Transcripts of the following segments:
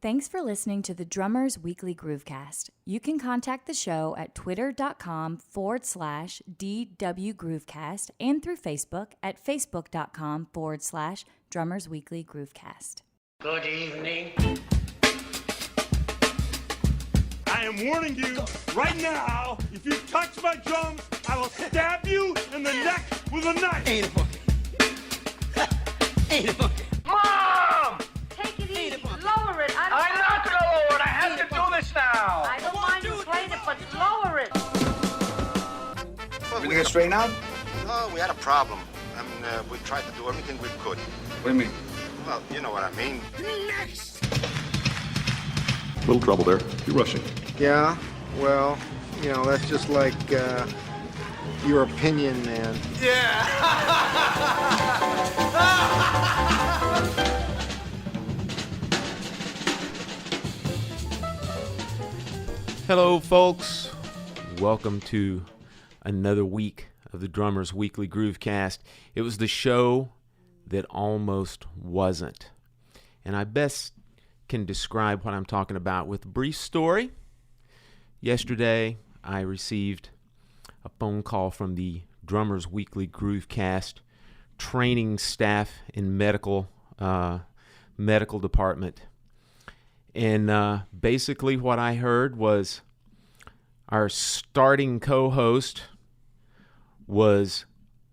Thanks for listening to the Drummers Weekly Groovecast. You can contact the show at twitter.com/DW Groovecast and through Facebook at facebook.com/Drummers Weekly Groovecast. Good evening. I am warning you right now, if you touch my drums, I will stab you in the neck with a knife. Ain't a monkey. Ain't a monkey. Mom! Take it easy. Lower it. I'm not gonna lower it. I have to do this now. I don't mind you playing it, but lower it. Well, we get straightened out? Oh, we had a problem. I mean, we tried to do everything we could. What do you mean? Well, you know what I mean. Next. Little trouble there. You're rushing. Yeah, well, you know, that's just like your opinion, man. Yeah. Hello, folks. Welcome to another week of the Drummers Weekly Groovecast. It was the show that almost wasn't. And I best can describe what I'm talking about with a brief story. Yesterday, I received a phone call from the Drummers Weekly Groovecast training staff in medical department. And basically what I heard was our starting co-host was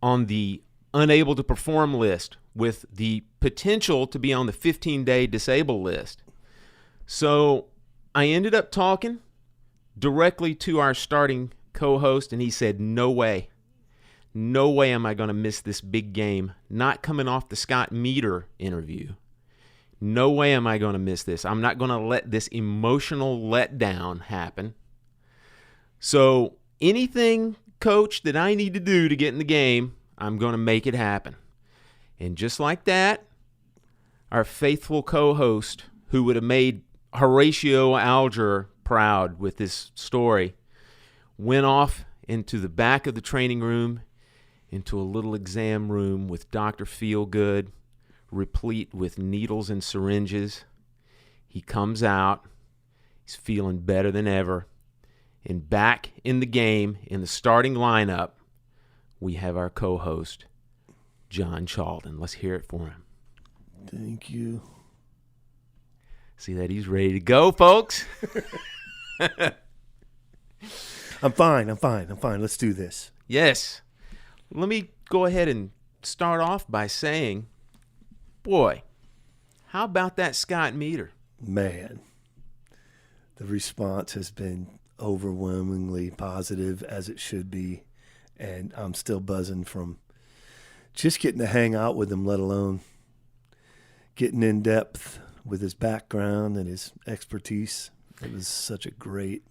on the unable to perform list with the potential to be on the 15-day disabled list. So I ended up talking directly to our starting co-host, and he said, no way am I going to miss this big game, not coming off the Scott Meter interview. No way am I going to miss this. I'm not going to let this emotional letdown happen. So anything, Coach, that I need to do to get in the game, I'm going to make it happen. And just like that, our faithful co-host, who would have made Horatio Alger proud with this story, went off into the back of the training room, into a little exam room with Dr. Feelgood, replete with needles and syringes. He comes out, he's feeling better than ever, and back in the game, in the starting lineup, we have our co-host, John Chalden. Let's hear it for him. Thank you. See that he's ready to go, folks. I'm fine. Let's do this. Yes. Let me go ahead and start off by saying, boy, how about that Scott Meter? Man, the response has been overwhelmingly positive, as it should be, and I'm still buzzing from just getting to hang out with him, let alone getting in depth with his background and his expertise. It was such a great,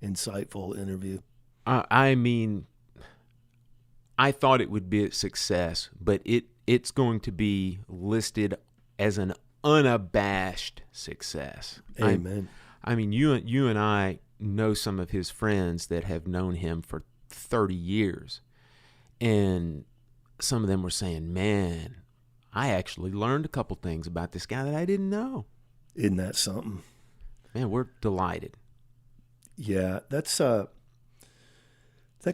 insightful interview. I mean, I thought it would be a success, but it's going to be listed as an unabashed success. Amen. I mean, you and I know some of his friends that have known him for 30 years, and some of them were saying, man, I actually learned a couple things about this guy that I didn't know. Isn't that something? Man, we're delighted. Yeah, that's that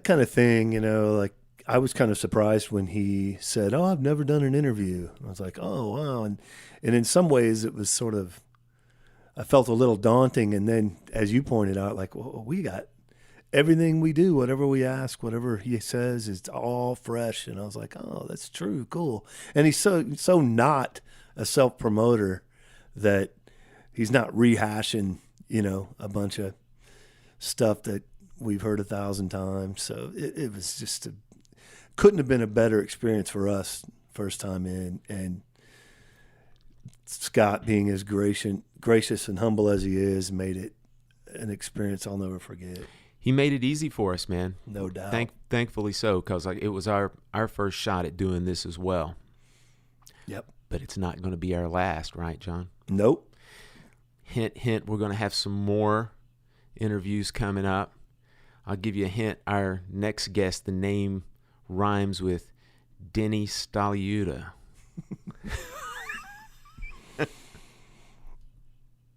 kind of thing, you know, like I was kind of surprised when he said, oh, I've never done an interview. I was like, oh, wow. And in some ways it was sort of, I felt a little daunting. And then, as you pointed out, like, well, we got everything we do, whatever we ask, whatever he says, is all fresh. And I was like, oh, that's true. Cool. And he's so not a self-promoter that he's not rehashing, you know, a bunch of stuff that we've heard 1,000 times. So it was just couldn't have been a better experience for us first time in. And Scott, being as gracious and humble as he is, made it an experience I'll never forget. He made it easy for us, man. No doubt. Thankfully so, because it was our first shot at doing this as well. Yep. But it's not going to be our last, right, John? Nope. Hint, hint, we're going to have some more interviews coming up. I'll give you a hint. Our next guest, the name rhymes with Denny Staliuta.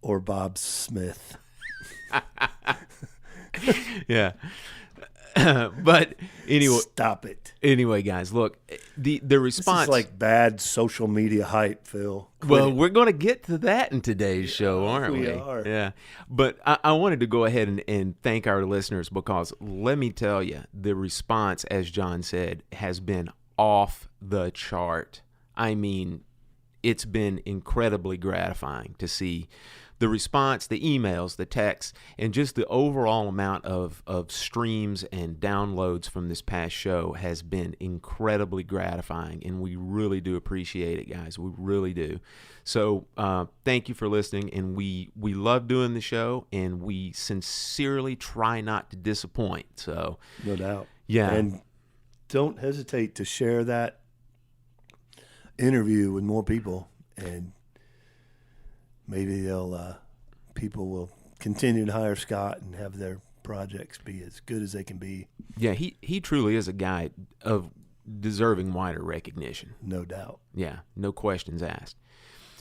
or Bob Smith. Yeah. But anyway, Stop it. anyway, guys, look, the This response. is like bad social media hype, Phil. Quit Well, it. we're going to get to that in today's show, aren't we? we are. Yeah. But I wanted to go ahead and thank our listeners because let me tell you, the response, as John said, has been off the chart. I mean, it's been incredibly gratifying to see the response, the emails, the texts, and just the overall amount of streams and downloads from this past show has been incredibly gratifying, and we really do appreciate it, guys. We really do. So thank you for listening, and we love doing the show, and we sincerely try not to disappoint. So No doubt. Yeah. And don't hesitate to share that interview with more people, and maybe people will continue to hire Scott and have their projects be as good as they can be. yeah, he truly is a guy of deserving wider recognition. No doubt. Yeah, no questions asked.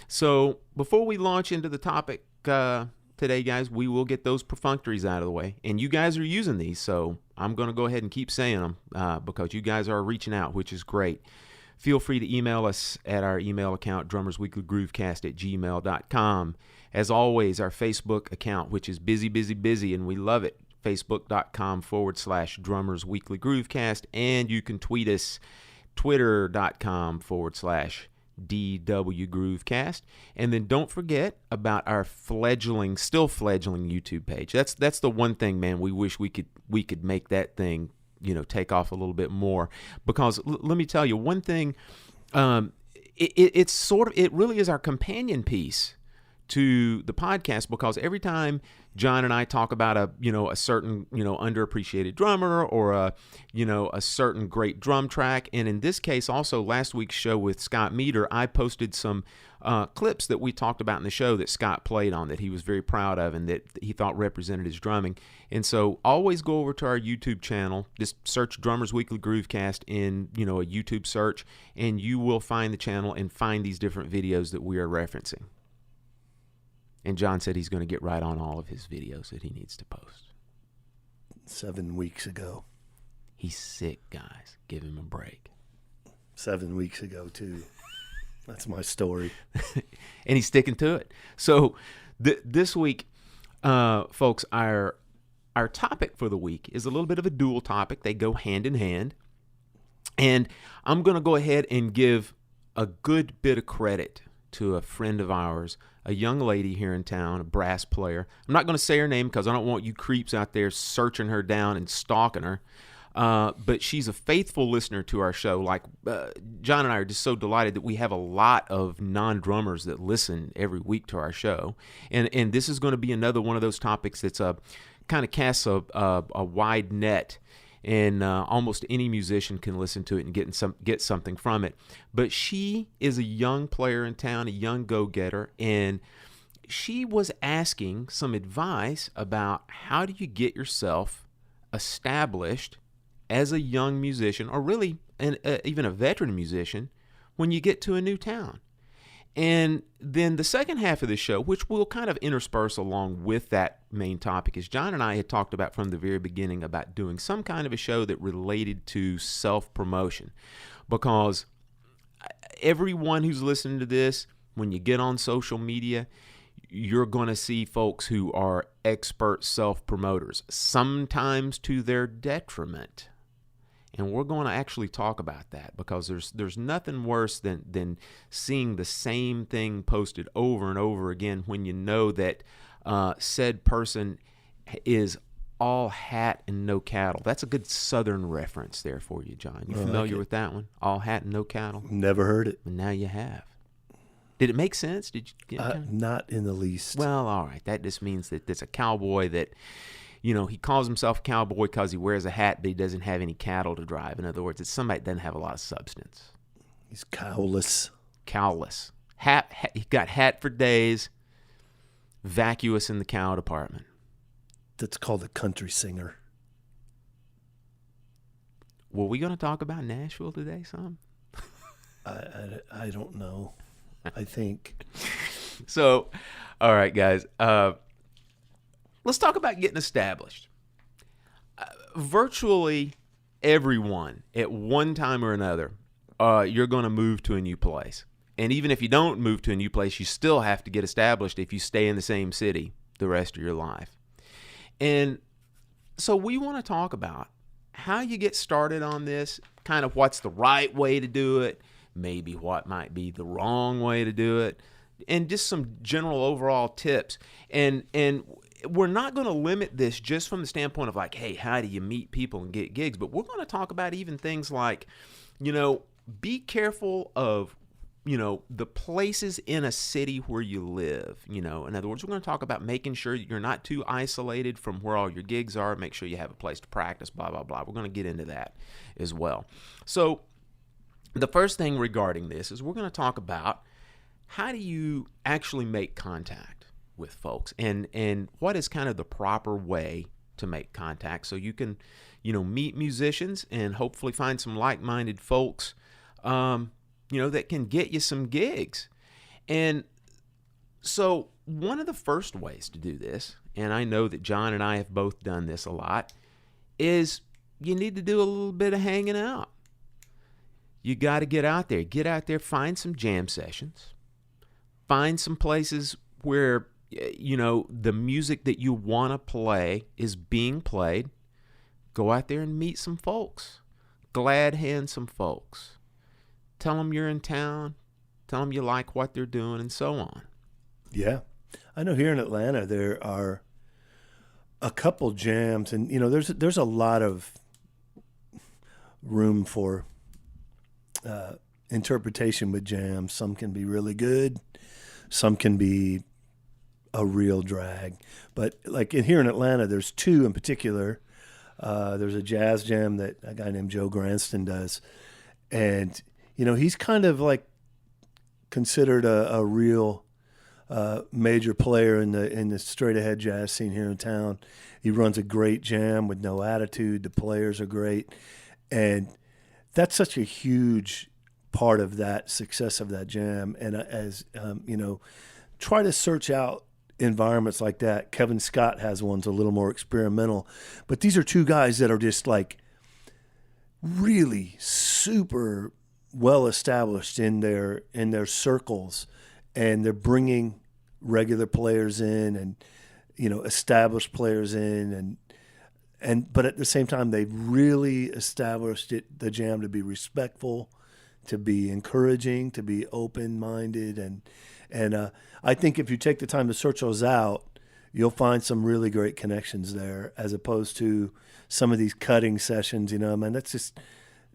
So before we launch into the topic today, guys, we will get those perfunctories out of the way. And you guys are using these, so I'm going to go ahead and keep saying them because you guys are reaching out, which is great. Feel free to email us at our email account, drummersweeklygroovecast@gmail.com. As always, our Facebook account, which is busy, and we love it, facebook.com/drummersweeklygroovecast. And you can tweet us, twitter.com/DWGroovecast. And then don't forget about our still fledgling YouTube page. That's the one thing, man, we wish we could make that thing, take off a little bit more, because let me tell you one thing. It really is our companion piece to the podcast, because every time John and I talk about a certain, underappreciated drummer or a certain great drum track. And in this case, also last week's show with Scott Meter, I posted some clips that we talked about in the show that Scott played on that he was very proud of and that he thought represented his drumming. And so always go over to our YouTube channel, just search Drummers Weekly Groovecast in, a YouTube search, and you will find the channel and find these different videos that we are referencing. And John said he's going to get right on all of his videos that he needs to post. 7 weeks ago. He's sick, guys. Give him a break. 7 weeks ago, too. That's my story. And he's sticking to it. So this week, folks, our topic for the week is a little bit of a dual topic. They go hand in hand. And I'm going to go ahead and give a good bit of credit to a friend of ours, a young lady here in town, a brass player. I'm not going to say her name because I don't want you creeps out there searching her down and stalking her. But she's a faithful listener to our show. Like John and I are just so delighted that we have a lot of non-drummers that listen every week to our show. And this is going to be another one of those topics that's kind of casts a wide net. And almost any musician can listen to it and get something from it. But she is a young player in town, a young go-getter, and she was asking some advice about how do you get yourself established as a young musician, or really even a veteran musician, when you get to a new town. And then the second half of the show, which we'll kind of intersperse along with that main topic, is John and I had talked about from the very beginning about doing some kind of a show that related to self-promotion. Because everyone who's listening to this, when you get on social media, you're going to see folks who are expert self-promoters, sometimes to their detriment. And we're going to actually talk about that, because there's nothing worse than seeing the same thing posted over and over again when you know that said person is all hat and no cattle. That's a good Southern reference there for you, John. You familiar with that one? All hat and no cattle? Never heard it. And now you have. Did it make sense? Did you get Not in the least. Well, all right. That just means that there's a cowboy that, he calls himself a cowboy because he wears a hat, but he doesn't have any cattle to drive. In other words, it's somebody that doesn't have a lot of substance. He's cowless. Cowless. He got hat for days, vacuous in the cow department. That's called a country singer. Were we going to talk about Nashville today, son? I don't know. I think. So All right, guys. Let's talk about getting established. Virtually everyone at one time or another, you're going to move to a new place. And even if you don't move to a new place, you still have to get established if you stay in the same city the rest of your life. And so we want to talk about how you get started on this, kind of what's the right way to do it, maybe what might be the wrong way to do it, and just some general overall tips. And we're not going to limit this just from the standpoint of like, hey, how do you meet people and get gigs? But we're going to talk about even things like, be careful of, the places in a city where you live. In other words, we're going to talk about making sure you're not too isolated from where all your gigs are. Make sure you have a place to practice, blah, blah, blah. We're going to get into that as well. So the first thing regarding this is we're going to talk about how do you actually make contact with folks and what is kind of the proper way to make contact so you can, meet musicians and hopefully find some like-minded folks, that can get you some gigs. And so one of the first ways to do this, and I know that John and I have both done this a lot, is you need to do a little bit of hanging out. You got to get out there, find some jam sessions, find some places where, the music that you want to play is being played. Go out there and meet some folks. Glad hand some folks. Tell them you're in town. Tell them you like what they're doing and so on. Yeah. I know here in Atlanta there are a couple jams and, there's a lot of room for interpretation with jams. Some can be really good. Some can be a real drag. But like here in Atlanta, there's two in particular. There's a jazz jam that a guy named Joe Granston does. And, he's kind of like considered a real major player in the straight ahead jazz scene here in town. He runs a great jam with no attitude. The players are great. And that's such a huge part of that success of that jam. And try to search out environments like that. Kevin Scott has ones a little more experimental, but these are two guys that are just like really super well established in their circles, and they're bringing regular players in and established players in but at the same time they've really established the jam to be respectful, to be encouraging, to be open-minded, and I think if you take the time to search those out, you'll find some really great connections there, as opposed to some of these cutting sessions. That's just,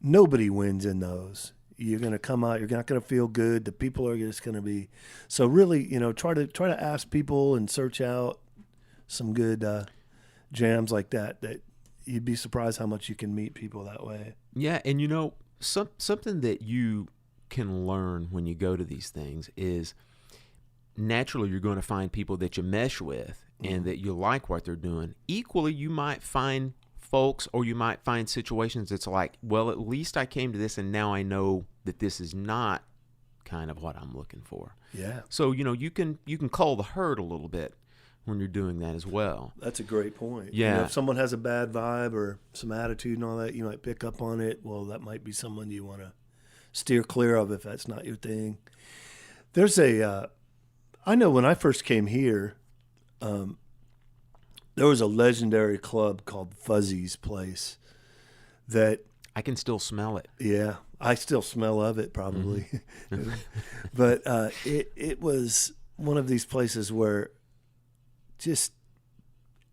nobody wins in those. You're going to come out, you're not going to feel good. The people are just going to be, so really, try to ask people and search out some good jams like that you'd be surprised how much you can meet people that way. Yeah, and something that you can learn when you go to these things is naturally you're going to find people that you mesh with and that you like what they're doing. Equally, you might find folks or you might find situations that's like, well, at least I came to this and now I know that this is not kind of what I'm looking for. Yeah. So, you can cull the herd a little bit when you're doing that as well. That's a great point. Yeah. If someone has a bad vibe or some attitude and all that, you might pick up on it. Well, that might be someone you want to steer clear of if that's not your thing. There's I know when I first came here, there was a legendary club called Fuzzy's Place that I can still smell it. Yeah, I still smell of it probably. Mm-hmm. But it was one of these places where just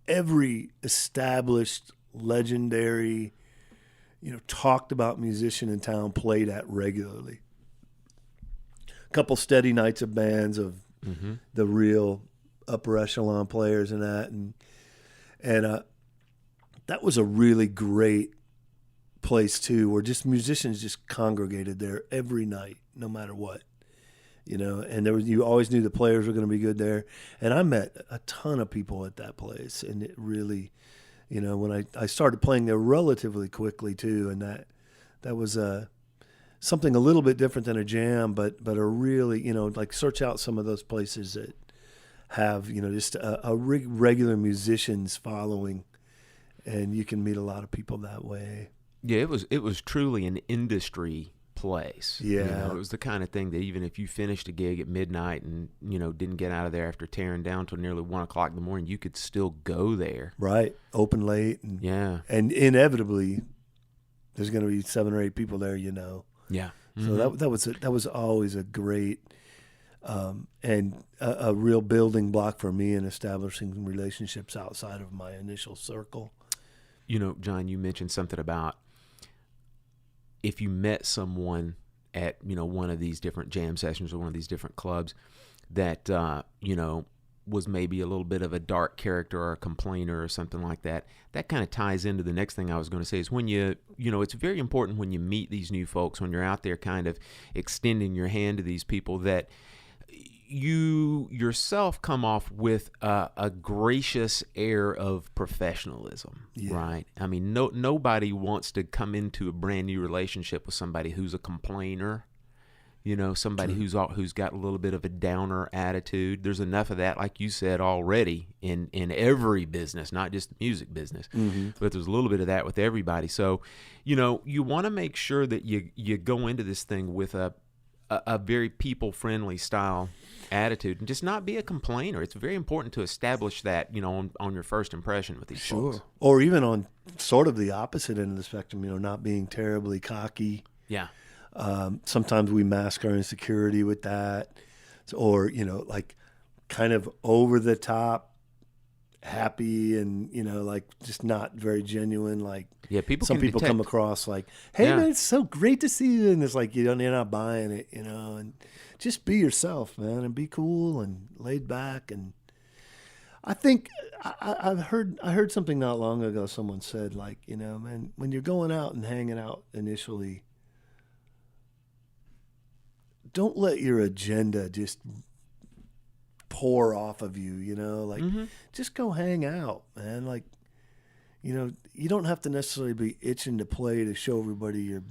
every established, legendary, talked about musician in town played at regularly. A couple steady nights of bands of the real upper echelon players and that, and that was a really great place too, where just musicians just congregated there every night, no matter what, and you always knew the players were going to be good there. And I met a ton of people at that place, and it really, when I started playing there relatively quickly too, and that was something a little bit different than a jam, but a really, like search out some of those places that have, just a regular musicians following, and you can meet a lot of people that way. Yeah, it was truly an industry place. Yeah. It was the kind of thing that even if you finished a gig at midnight and, didn't get out of there after tearing down till nearly 1 o'clock in the morning, you could still go there. Right. Open late. And, Yeah. And inevitably, there's going to be 7 or 8 people there, Yeah. So that was always a great and a real building block for me in establishing relationships outside of my initial circle. John, you mentioned something about if you met someone at, one of these different jam sessions or one of these different clubs that, was maybe a little bit of a dark character or a complainer or something like that, that kind of ties into the next thing I was going to say is when it's very important when you meet these new folks, when you're out there kind of extending your hand to these people, that you yourself come off with a gracious air of professiongestion, right? I mean, nobody wants to come into a brand new relationship with somebody who's a complainer, somebody who's got a little bit of a downer attitude. There's enough of that, like you said already, in every business, not just the music business, but there's a little bit of that with everybody. So, you want to make sure that you go into this thing with a very people-friendly style attitude and just not be a complainer. It's very important to establish that, on your first impression with these folks. Or even on sort of the opposite end of the spectrum, not being terribly cocky. Yeah. Sometimes we mask our insecurity with that, or, like kind of over the top, happy and, like just not very genuine. Like some people come across like, hey man, it's so great to see you. And it's like, you're not buying it, and just be yourself, man, and be cool and laid back. And I think I heard something not long ago. Someone said like, man, when you're going out and hanging out initially, don't let your agenda just pour off of you, just go hang out, man. Like, you don't have to necessarily be itching to play to show everybody your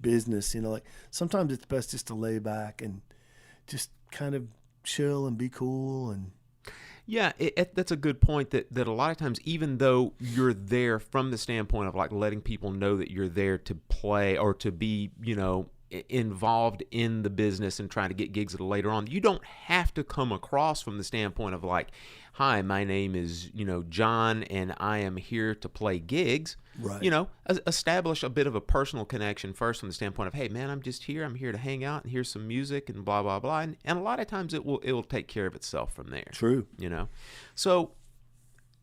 business, like sometimes it's best just to lay back and just kind of chill and be cool. And yeah, that's a good point that a lot of times, even though you're there from the standpoint of like letting people know that you're there to play or to be, involved in the business and trying to get gigs later on, you don't have to come across from the standpoint of like, hi, my name is, John, and I am here to play gigs. Right. Establish a bit of a personal connection first from the standpoint of, hey man, I'm just here. I'm here to hang out and hear some music and blah, blah, blah. And a lot of times it will take care of itself from there. True. So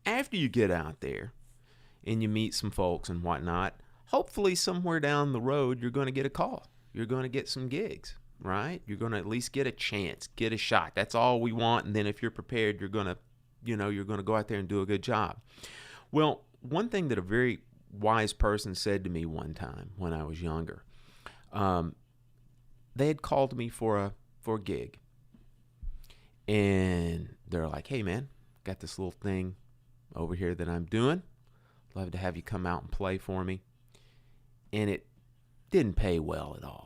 after you get out there and you meet some folks and whatnot, hopefully somewhere down the road, you're going to get a call. You're going to get some gigs, right? You're going to at least get a chance, get a shot. That's all we want. And then if you're prepared, you're going to go out there and do a good job. Well, one thing that a very wise person said to me one time when I was younger, they had called me for a gig. And they're like, hey man, got this little thing over here that I'm doing. Love to have you come out and play for me. And it didn't pay well at all.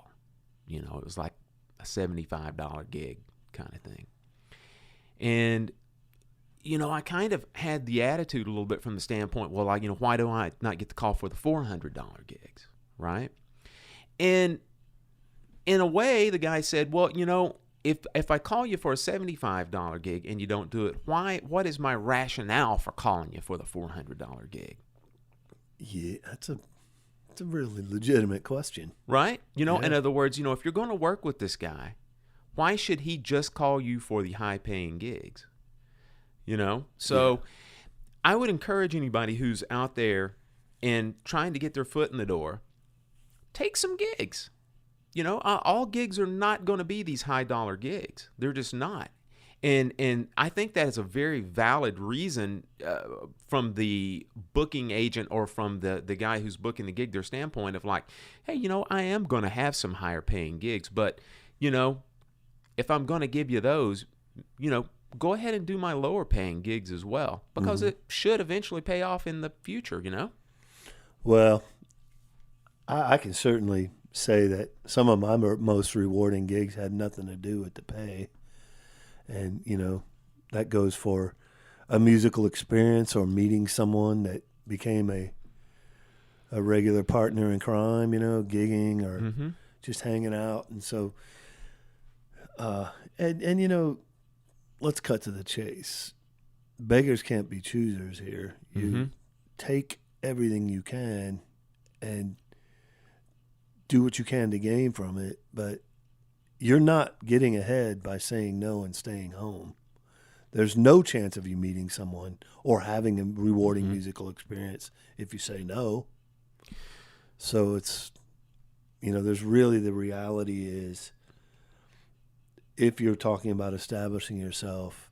It was like a $75 gig kind of thing. And, I kind of had the attitude a little bit from the standpoint, well, like, why do I not get the call for the $400 gigs, right? And in a way, the guy said, well, if I call you for a $75 gig and you don't do it, what is my rationale for calling you for the $400 gig? Yeah, it's a really legitimate question. Right? In other words, if you're going to work with this guy, why should he just call you for the high-paying gigs? So I would encourage anybody who's out there and trying to get their foot in the door, take some gigs. All gigs are not going to be these high-dollar gigs. They're just not. And I think that is a very valid reason from the booking agent or from the guy who's booking the gig, their standpoint of like, hey, I am going to have some higher paying gigs, but, if I'm going to give you those, go ahead and do my lower paying gigs as well, because it should eventually pay off in the future, Well, I can certainly say that some of my most rewarding gigs had nothing to do with the pay. And, that goes for a musical experience or meeting someone that became a regular partner in crime, gigging or just hanging out. And so, and let's cut to the chase. Beggars can't be choosers here. You take everything you can and do what you can to gain from it, but you're not getting ahead by saying no and staying home. There's no chance of you meeting someone or having a rewarding musical experience if you say no. So it's, there's really, the reality is, if you're talking about establishing yourself,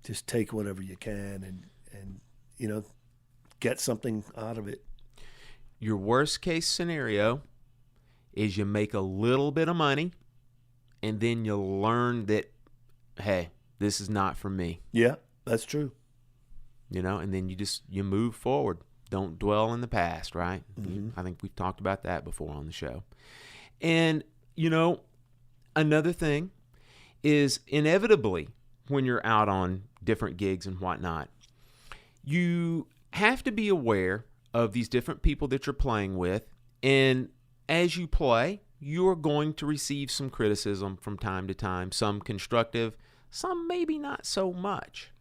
just take whatever you can and get something out of it. Your worst case scenario is you make a little bit of money and then you learn that, hey, this is not for me. Yeah, that's true. And then you move forward. Don't dwell in the past, right? I think we've talked about that before on the show. And, another thing is, inevitably, when you're out on different gigs and whatnot, you have to be aware of these different people that you're playing with. And as you play, you're going to receive some criticism from time to time, some constructive, some maybe not so much.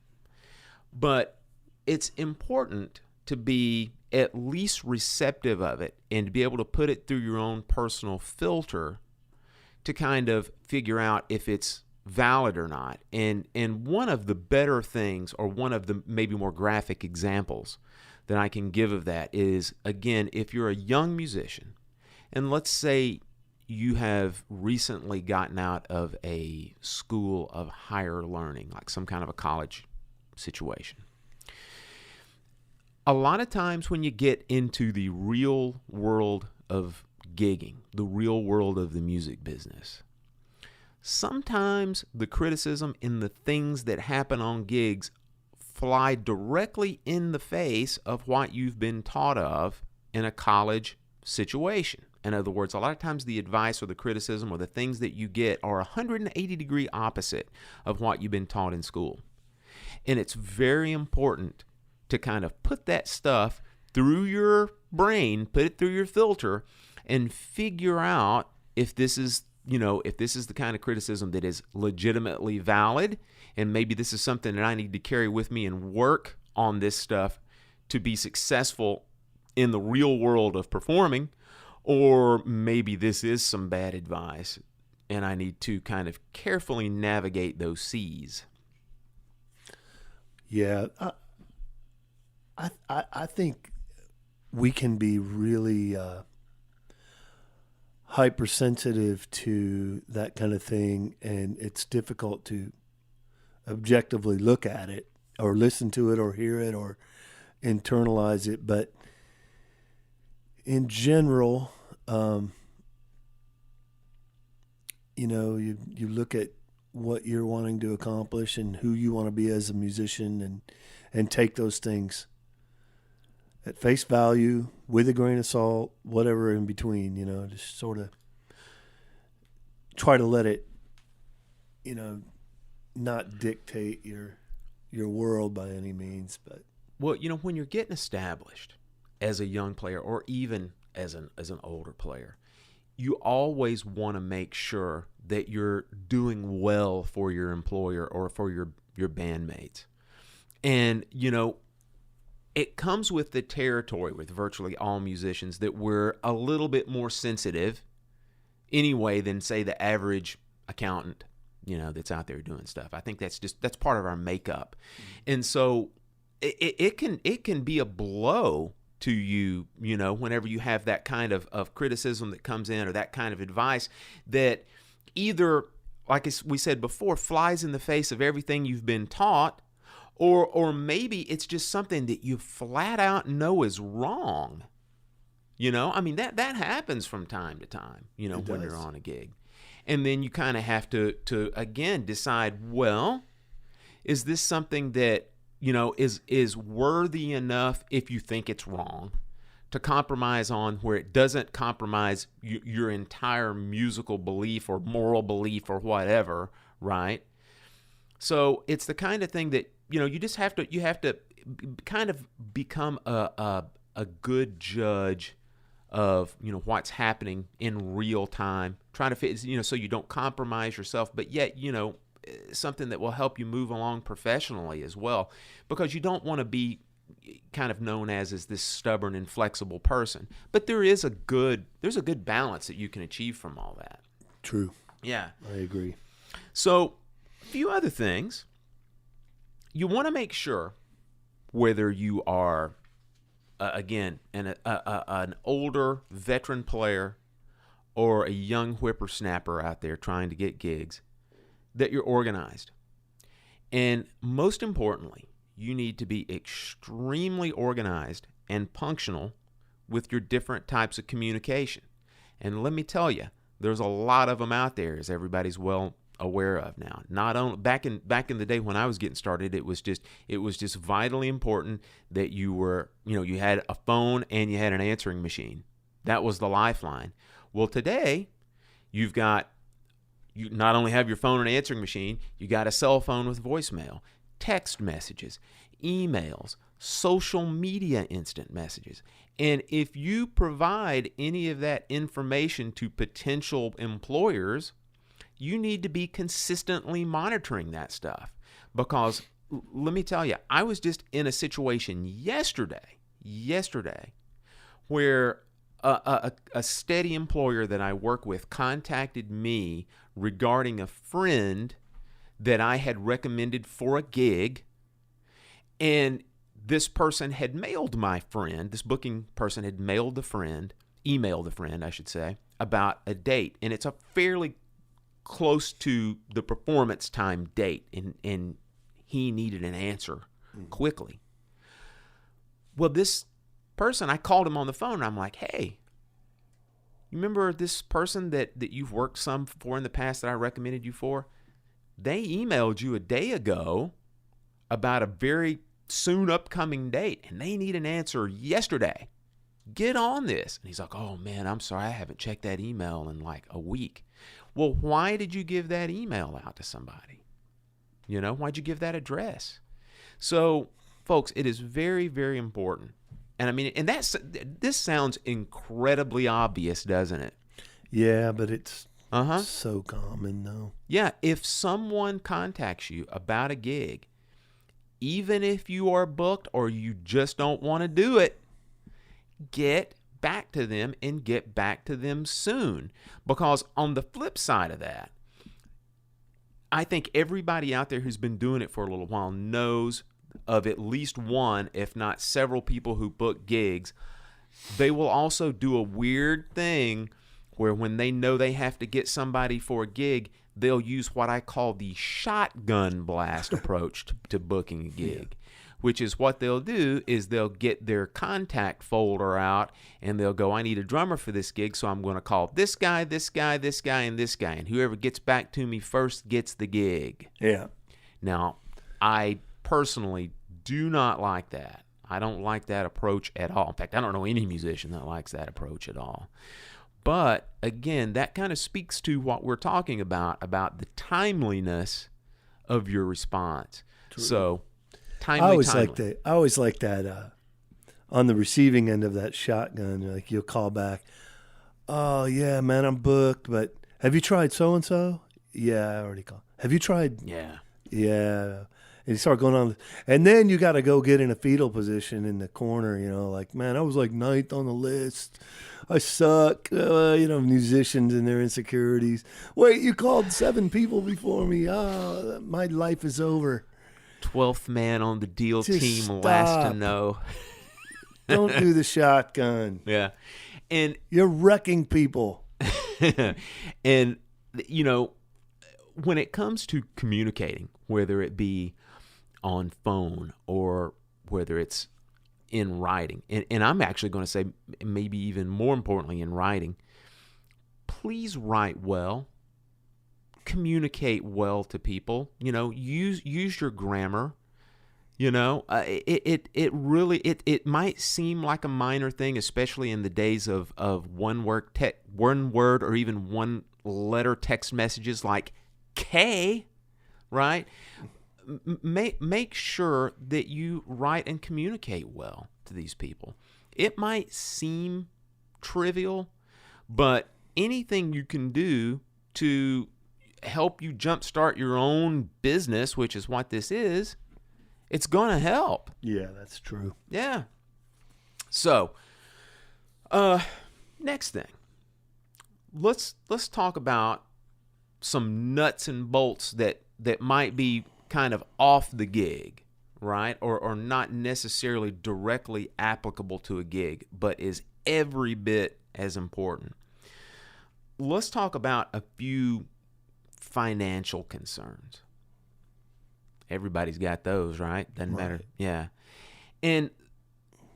But it's important to be at least receptive of it and to be able to put it through your own personal filter to kind of figure out if it's valid or not. And one of the better things, or one of the maybe more graphic examples that I can give of that is, again, if you're a young musician, and let's say you have recently gotten out of a school of higher learning, like some kind of a college situation. A lot of times when you get into the real world of gigging, the real world of the music business, sometimes the criticism in the things that happen on gigs fly directly in the face of what you've been taught of in a college situation. In other words, a lot of times the advice or the criticism or the things that you get are 180-degree opposite of what you've been taught in school. And it's very important to kind of put that stuff through your brain, put it through your filter, and figure out if this is, if this is the kind of criticism that is legitimately valid, and maybe this is something that I need to carry with me and work on this stuff to be successful in the real world of performing, or maybe this is some bad advice and I need to kind of carefully navigate those seas. Yeah, I think we can be really hypersensitive to that kind of thing, and it's difficult to objectively look at it or listen to it or hear it or internalize it. But in general, you look at what you're wanting to accomplish and who you want to be as a musician, and take those things at face value, with a grain of salt, whatever in between, just sort of try to let it, not dictate your world by any means. But well, when you're getting established as a young player, or even as an older player, you always want to make sure that you're doing well for your employer or for your bandmates. And, it comes with the territory with virtually all musicians that we're a little bit more sensitive anyway than, say, the average accountant, that's out there doing stuff. I think that's part of our makeup. And so it can be a blow to you, whenever you have that kind of criticism that comes in, or that kind of advice that either, like we said before, flies in the face of everything you've been taught, or maybe it's just something that you flat out know is wrong. That happens from time to time, when you're on a gig. And then you kind of have to again decide, well, is this something that, is worthy enough, if you think it's wrong, to compromise on, where it doesn't compromise your entire musical belief or moral belief or whatever, right? So it's the kind of thing that, you have to kind of become a good judge of, what's happening in real time, trying to fit, so you don't compromise yourself, but yet, something that will help you move along professionally as well, because you don't want to be kind of known as this stubborn, inflexible person. But there's a good balance that you can achieve from all that. True. Yeah. I agree. So, a few other things. You want to make sure whether you are, again, an older veteran player or a young whippersnapper out there trying to get gigs, that you're organized. And most importantly, you need to be extremely organized and punctual with your different types of communication. And let me tell you, there's a lot of them out there, as everybody's well aware of now. Not only back in the day when I was getting started, it was just vitally important that you were, you had a phone and you had an answering machine. That was the lifeline. Well, today, you not only have your phone and answering machine, you got a cell phone with voicemail, text messages, emails, social media instant messages. And if you provide any of that information to potential employers, you need to be consistently monitoring that stuff. Because let me tell you, I was just in a situation yesterday, where a steady employer that I work with contacted me regarding a friend that I had recommended for a gig, and this person had mailed my friend, this booking person had emailed the friend, I should say, about a date, and it's a fairly close to the performance time date, and he needed an answer quickly. Well, this person, I called him on the phone, and I'm like, hey, you remember this person that you've worked some for in the past that I recommended you for? They emailed you a day ago about a very soon upcoming date, and they need an answer yesterday. Get on this. And he's like, oh man, I'm sorry, I haven't checked that email in like a week. Well, why did you give that email out to somebody? Why'd you give that address? So, folks, it is very, very important. And I mean, this sounds incredibly obvious, doesn't it? Yeah, but it's so common, though. Yeah, if someone contacts you about a gig, even if you are booked or you just don't want to do it, get back to them and get back to them soon. Because on the flip side of that, I think everybody out there who's been doing it for a little while knows of at least one, if not several people who book gigs. They will also do a weird thing where when they know they have to get somebody for a gig, they'll use what I call the shotgun blast approach to booking a gig, which is what they'll do is they'll get their contact folder out and they'll go, I need a drummer for this gig, so I'm going to call this guy, this guy, this guy, and this guy, and whoever gets back to me first gets the gig. Yeah. Now, I personally do not like that. I don't like that approach at all. In fact, I don't know any musician that likes that approach at all. But again, that kind of speaks to what we're talking about the timeliness of your response. True. So, timely. I always like that on the receiving end of that shotgun. Like you'll call back, oh yeah, man, I'm booked, but have you tried so and so? Yeah, I already called. Have you tried? Yeah. And you start going on, and then you got to go get in a fetal position in the corner. Like, man, I was like 9th on the list. I suck. Musicians and their insecurities. Wait, you called 7 people before me. Oh, my life is over. 12th man on the deal Just team, stop. last to know. Don't do the shotgun. Yeah. And you're wrecking people. And, when it comes to communicating, whether it be on phone or whether it's in writing, and I'm actually going to say maybe even more importantly in writing, please write well, communicate well to people, use your grammar, it might seem like a minor thing, especially in the days of one word or even one letter text messages like K, right? Make sure that you write and communicate well to these people. It might seem trivial, but anything you can do to help you jumpstart your own business, which is what this is, it's going to help. Yeah, that's true. Yeah. So, next thing, let's talk about some nuts and bolts that might be kind of off the gig, right? Or not necessarily directly applicable to a gig, but is every bit as important. Let's talk about a few financial concerns. Everybody's got those, right? Doesn't matter. Yeah. And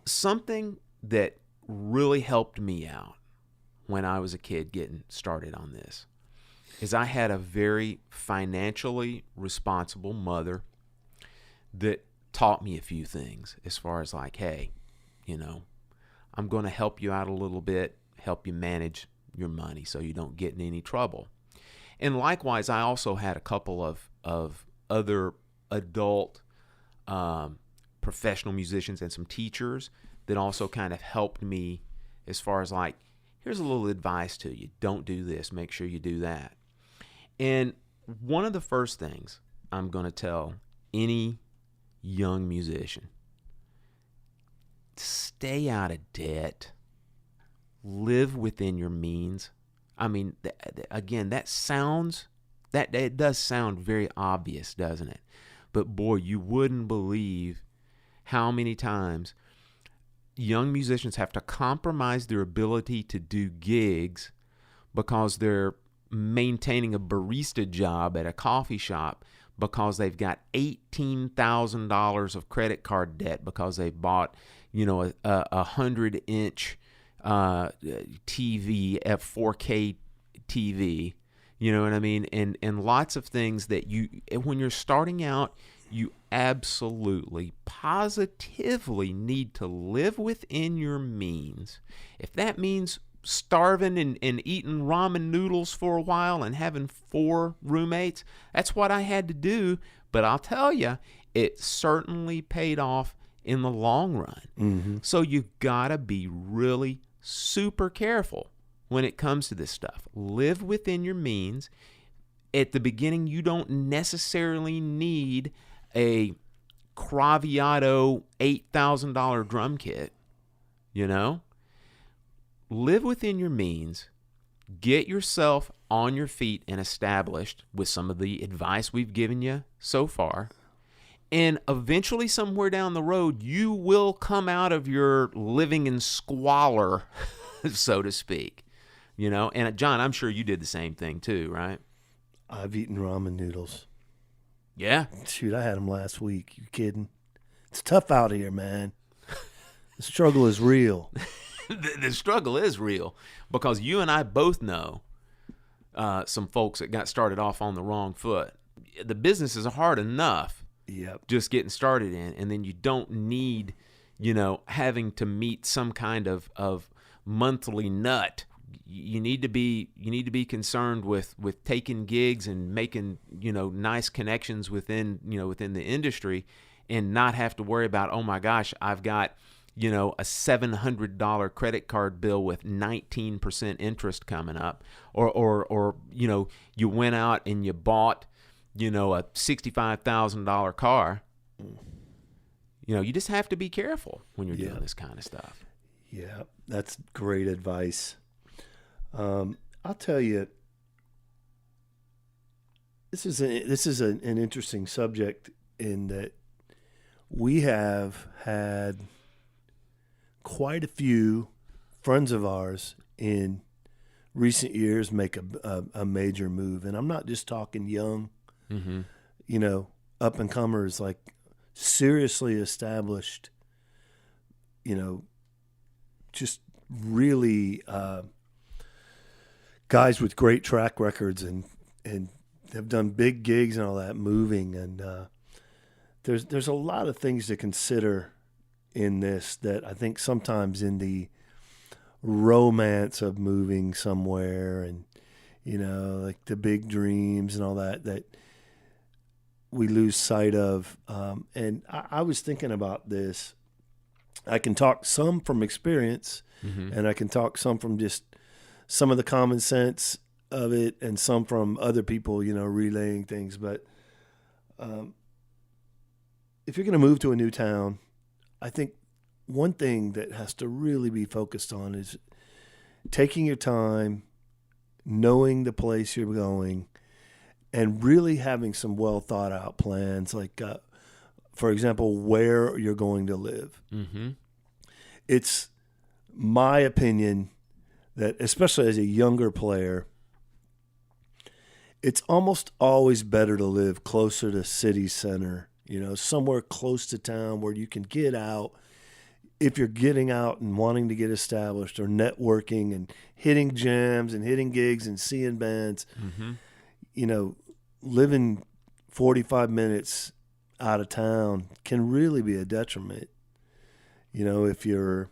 something that really helped me out when I was a kid getting started on this is I had a very financially responsible mother that taught me a few things as far as like, hey, I'm going to help you out a little bit, help you manage your money so you don't get in any trouble. And likewise, I also had a couple of other adult professional musicians and some teachers that also kind of helped me as far as like, here's a little advice to you. Don't do this. Make sure you do that. And one of the first things I'm going to tell any young musician, stay out of debt. Live within your means. I mean, again, it does sound very obvious, doesn't it? But boy, you wouldn't believe how many times young musicians have to compromise their ability to do gigs because they're maintaining a barista job at a coffee shop because they've got $18,000 of credit card debt because they bought, a 100-inch TV, a 4K TV, you know what I mean? And lots of things that when you're starting out, you absolutely, positively need to live within your means. If that means starving and eating ramen noodles for a while and having 4 roommates, that's what I had to do. But I'll tell you, it certainly paid off in the long run. Mm-hmm. So you've got to be really super careful when it comes to this stuff. Live within your means. At the beginning, you don't necessarily need a Craviotto $8,000 drum kit, Live within your means. Get yourself on your feet and established with some of the advice we've given you so far. And eventually, somewhere down the road, you will come out of your living in squalor, so to speak. And John, I'm sure you did the same thing too, right? I've eaten ramen noodles. Yeah? Shoot, I had them last week. You kidding? It's tough out here, man. The struggle is real. The struggle is real because you and I both know some folks that got started off on the wrong foot. The business is hard enough. Yep. Just getting started in, and then you don't need, having to meet some kind of monthly nut. You need to be concerned with taking gigs and making, nice connections within the industry, and not have to worry about, oh my gosh, I've got, a $700 credit card bill with 19% interest coming up, or you went out and you bought, a $65,000 car. You just have to be careful when you're doing this kind of stuff. Yeah, that's great advice. I'll tell you, this is an interesting subject in that we have had quite a few friends of ours in recent years make a major move, and I'm not just talking young. Mm-hmm. Up and comers, like seriously established, just really guys with great track records and have done big gigs and all that, moving. And there's a lot of things to consider in this that I think sometimes in the romance of moving somewhere and, like the big dreams and all that we lose sight of. And I was thinking about this. I can talk some from experience, and I can talk some from just some of the common sense of it, and some from other people, relaying things. But if you're going to move to a new town, I think one thing that has to really be focused on is taking your time, knowing the place you're going, and really having some well thought out plans. Like, for example, where you're going to live. Mm-hmm. It's my opinion that, especially as a younger player, it's almost always better to live closer to city center, somewhere close to town where you can get out. If you're getting out and wanting to get established or networking and hitting jams and hitting gigs and seeing bands, living 45 minutes out of town can really be a detriment. If you're,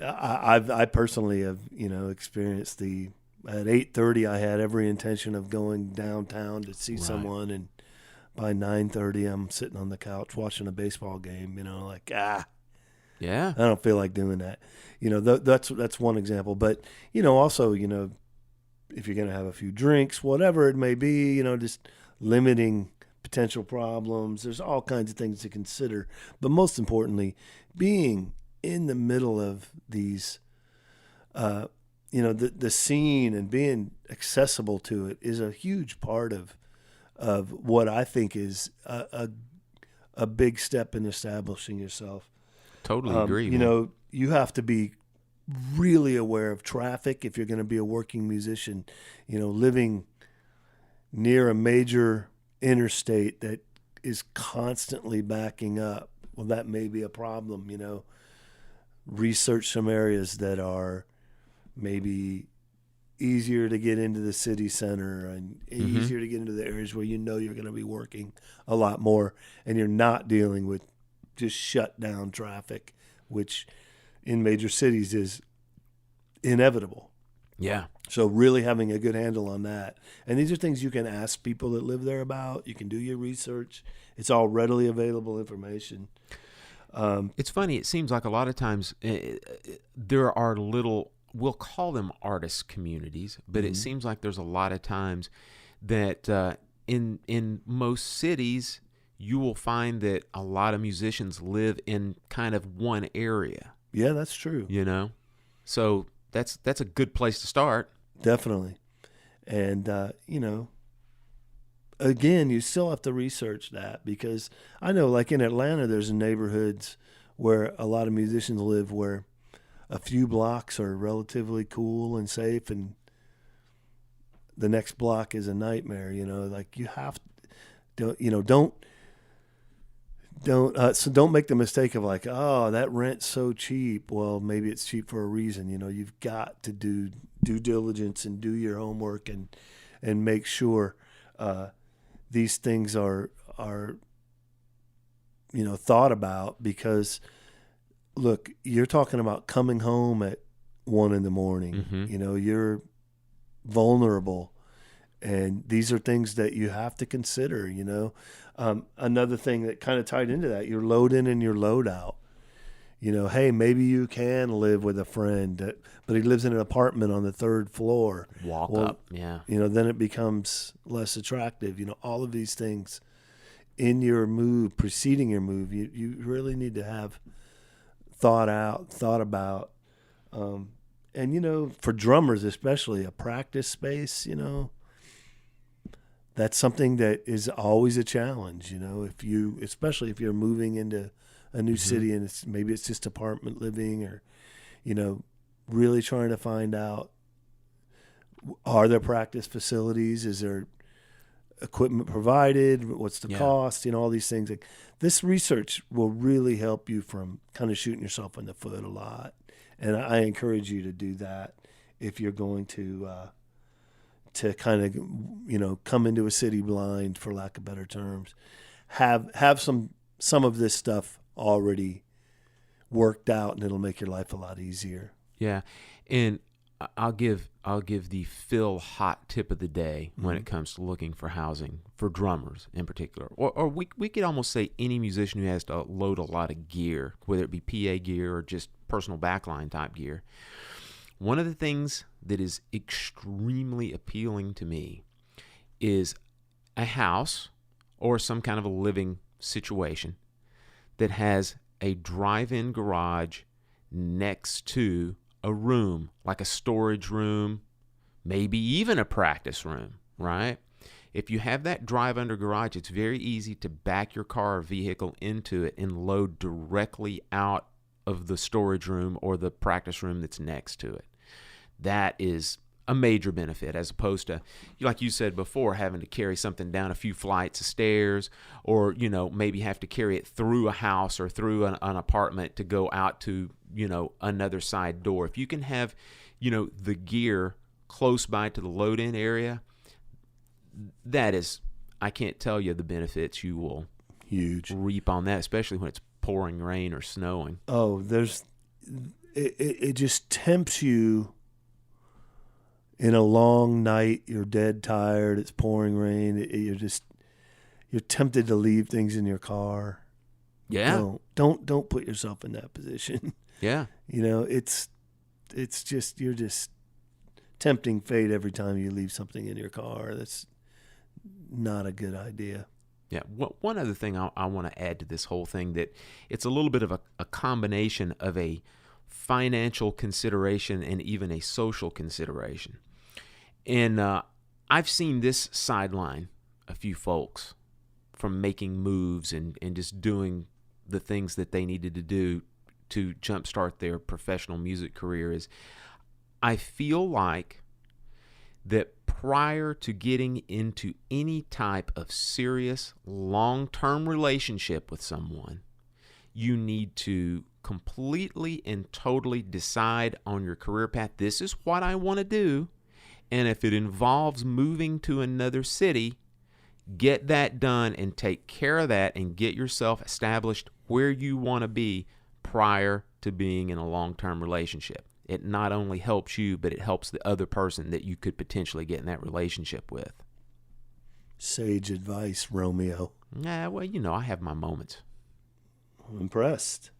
I personally have, experienced at 8:30, I had every intention of going downtown to see someone, and by 9:30, I'm sitting on the couch watching a baseball game. Yeah, I don't feel like doing that. That's one example. But also, if you're gonna have a few drinks, whatever it may be, just limiting potential problems. There's all kinds of things to consider. But most importantly, being in the middle of these, the scene and being accessible to it is a huge part of what I think is a big step in establishing yourself. Totally agree. Man. You have to be really aware of traffic if you're going to be a working musician. Living near a major interstate that is constantly backing up, well, that may be a problem. Research some areas that are maybe easier to get into the city center and easier to get into the areas where you're going to be working a lot more, and you're not dealing with just shut down traffic, which in major cities is inevitable. Yeah. So really having a good handle on that. And these are things you can ask people that live there about. You can do your research. It's all readily available information. It's funny. It seems like a lot of times there are little, we'll call them artist communities, but it seems like there's a lot of times that in most cities, you will find that a lot of musicians live in kind of one area. Yeah, that's true. So that's a good place to start. Definitely. And, again, you still have to research that, because I know, like in Atlanta, there's neighborhoods where a lot of musicians live where a few blocks are relatively cool and safe, and the next block is a nightmare. Like you have to, don't make the mistake of like, oh, that rent's so cheap. Well, maybe it's cheap for a reason. You've got to do due diligence and do your homework and make sure these things are thought about, because look, you're talking about coming home at 1 a.m. You're vulnerable, and these are things that you have to consider. Another thing that kind of tied into that, your load in and your load out. Hey, maybe you can live with a friend, but he lives in an apartment on the 3rd floor. Walk up, yeah. Then it becomes less attractive. All of these things in your move, preceding your move, you really need to have thought about. And, for drummers especially, a practice space, that's something that is always a challenge, especially if you're moving into a new city and maybe it's just apartment living, or, really trying to find out, are there practice facilities? Is there equipment provided? What's the cost? All these things. Like, this research will really help you from kind of shooting yourself in the foot a lot. And I encourage you to do that if you're going to kind of, come into a city blind, for lack of better terms. Have some of this stuff already worked out, and it'll make your life a lot easier. Yeah. And I'll give the Phil hot tip of the day when it comes to looking for housing for drummers in particular, or we could almost say any musician who has to load a lot of gear, whether it be PA gear or just personal backline type gear. One of the things that is extremely appealing to me is a house or some kind of a living situation that has a drive-in garage next to a room, like a storage room, maybe even a practice room, right? If you have that drive-under garage, it's very easy to back your car or vehicle into it and load directly out of the storage room or the practice room that's next to it. That is a major benefit, as opposed to, like you said before, having to carry something down a few flights of stairs, or, maybe have to carry it through a house or through an apartment to go out to, another side door. If you can have, the gear close by to the load-in area, that is, I can't tell you the benefits you will reap on that, especially when it's pouring rain or snowing. Oh, it just tempts you. In a long night, you're dead tired, it's pouring rain, you're tempted to leave things in your car. Yeah. Don't put yourself in that position. Yeah. It's just, you're just tempting fate every time you leave something in your car. That's not a good idea. Yeah. One other thing I want to add to this whole thing, that it's a little bit of a combination of a financial consideration and even a social consideration. And I've seen this sideline a few folks from making moves and just doing the things that they needed to do to jumpstart their professional music career. Is I feel like that prior to getting into any type of serious long-term relationship with someone, you need to completely and totally decide on your career path. This is what I want to do. And if it involves moving to another city, get that done and take care of that and get yourself established where you want to be prior to being in a long-term relationship. It not only helps you, but it helps the other person that you could potentially get in that relationship with. Sage advice, Romeo. Yeah, well, I have my moments. I'm impressed.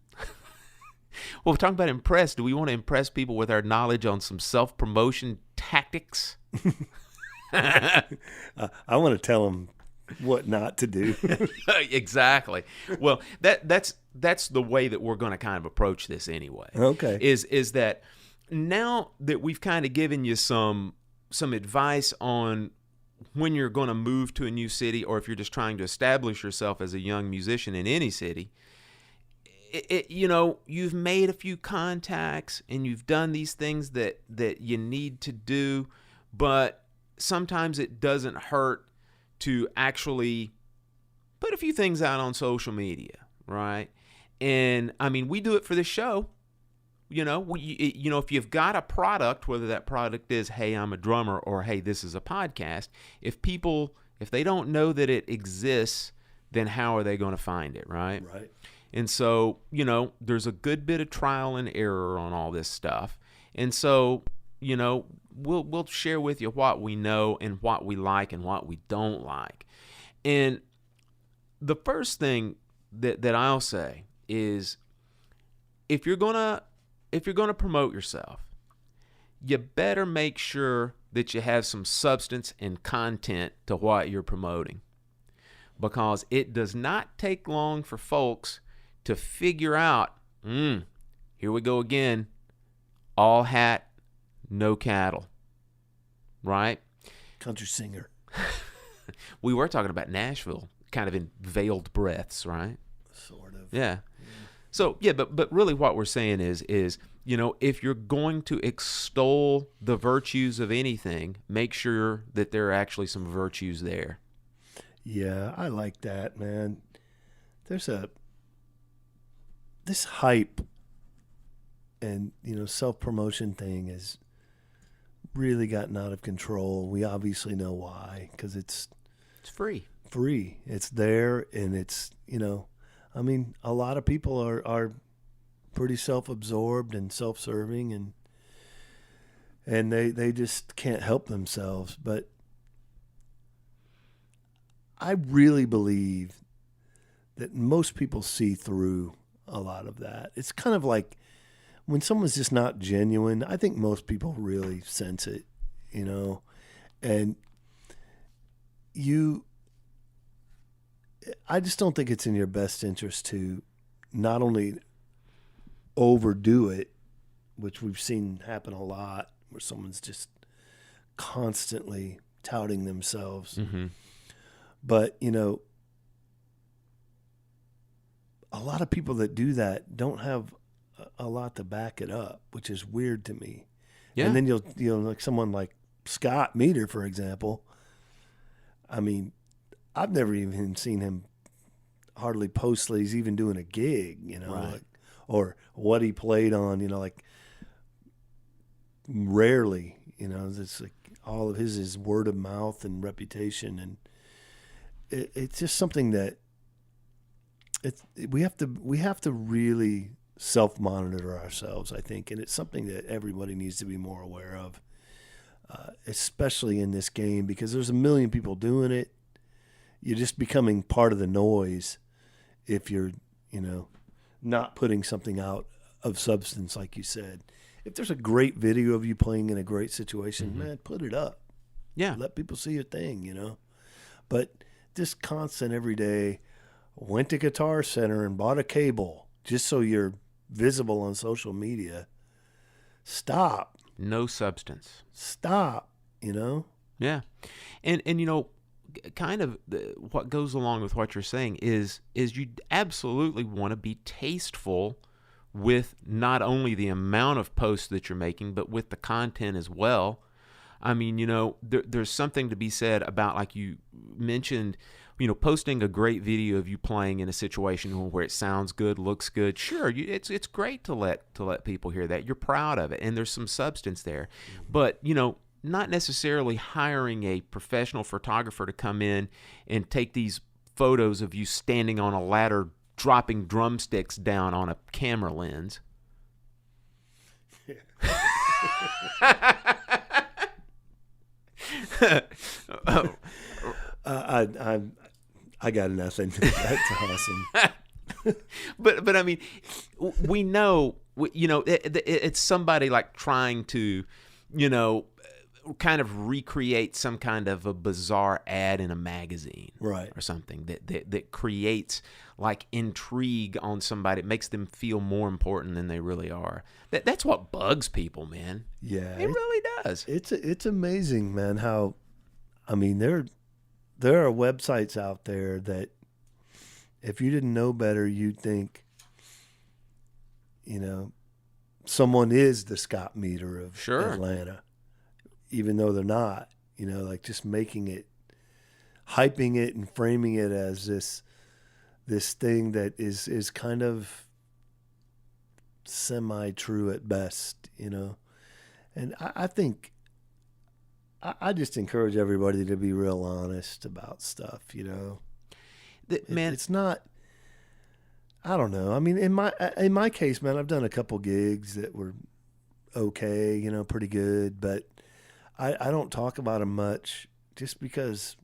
Well, we're talking about impressed. Do we want to impress people with our knowledge on some self-promotion tactics? I want to tell them what not to do. Exactly. Well, that's the way that we're going to kind of approach this anyway. Okay. Is that now that we've kind of given you some advice on when you're going to move to a new city, or if you're just trying to establish yourself as a young musician in any city, you've made a few contacts and you've done these things that you need to do, but sometimes it doesn't hurt to actually put a few things out on social media, right? And I mean, we do it for the show. If you've got a product, whether that product is, hey, I'm a drummer, or hey, this is a podcast, if they don't know that it exists, then how are they going to find it, right? Right. And so, there's a good bit of trial and error on all this stuff. And so, we'll share with you what we know and what we like and what we don't like. And the first thing that I'll say is, if you're gonna promote yourself, you better make sure that you have some substance and content to what you're promoting, because it does not take long for folks to figure out, here we go again, all hat, no cattle, right? Country singer. We were talking about Nashville, kind of in veiled breaths, right? Sort of. Yeah. So, yeah, but really what we're saying is, if you're going to extol the virtues of anything, make sure that there are actually some virtues there. Yeah, I like that, man. There's this hype and, self-promotion thing has really gotten out of control. We obviously know why, because it's free. It's there, and it's, a lot of people are pretty self-absorbed and self-serving, and and they just can't help themselves. But I really believe that most people see through a lot of that. It's kind of like when someone's just not genuine, I think most people really sense it, you know. And I just don't think it's in your best interest to not only overdo it, which we've seen happen a lot, where someone's just constantly touting themselves. Mm-hmm. But, you know, a lot of people that do that don't have a lot to back it up, which is weird to me. Yeah. And then you'll like someone like Scott Meter, for example. I mean, I've never even seen him hardly post that he's even doing a gig, you know, Right. like, or what he played on, you know, like rarely, you know, it's like all of his is word of mouth and reputation. And it's just something that we have to really self-monitor ourselves, I think. And it's something that everybody needs to be more aware of, especially in this game, because there's a million people doing it. You're just becoming part of the noise if you're, you know, not putting something out of substance, like you said. If there's a great video of you playing in a great situation, man, put it up. Yeah. Let people see your thing, you know. But this constant every day, went to Guitar Center and bought a cable just so you're visible on social media. Stop. No substance. Stop, you know. Yeah. And you know, kind of what goes along with what you're saying is you absolutely want to be tasteful with not only the amount of posts that you're making, but with the content as well. I mean, you know, there's something to be said about, like you mentioned, you know, posting a great video of you playing in a situation where it sounds good, looks good. Sure, it's great to let people hear that. You're proud of it, and there's some substance there. But, you know, not necessarily hiring a professional photographer to come in and take these photos of you standing on a ladder dropping drumsticks down on a camera lens. I got nothing. That's awesome. But I mean, we know, you know, it's somebody like trying to, you know, kind of recreate some kind of a bizarre ad in a magazine, right, or something that creates like intrigue on somebody. It makes them feel more important than they really are. That's what bugs people, man. Yeah, it really does. It's amazing, man. How, I mean, there are websites out there that if you didn't know better, you'd think, you know, someone is the Scott Meter of Atlanta. Even though they're not, you know, like just making it, hyping it and framing it as this thing that is kind of semi-true at best, you know. And I think I just encourage everybody to be real honest about stuff, you know. Man, it's not, I don't know. I mean, in my case, man, I've done a couple gigs that were okay, you know, pretty good, but I don't talk about them much just because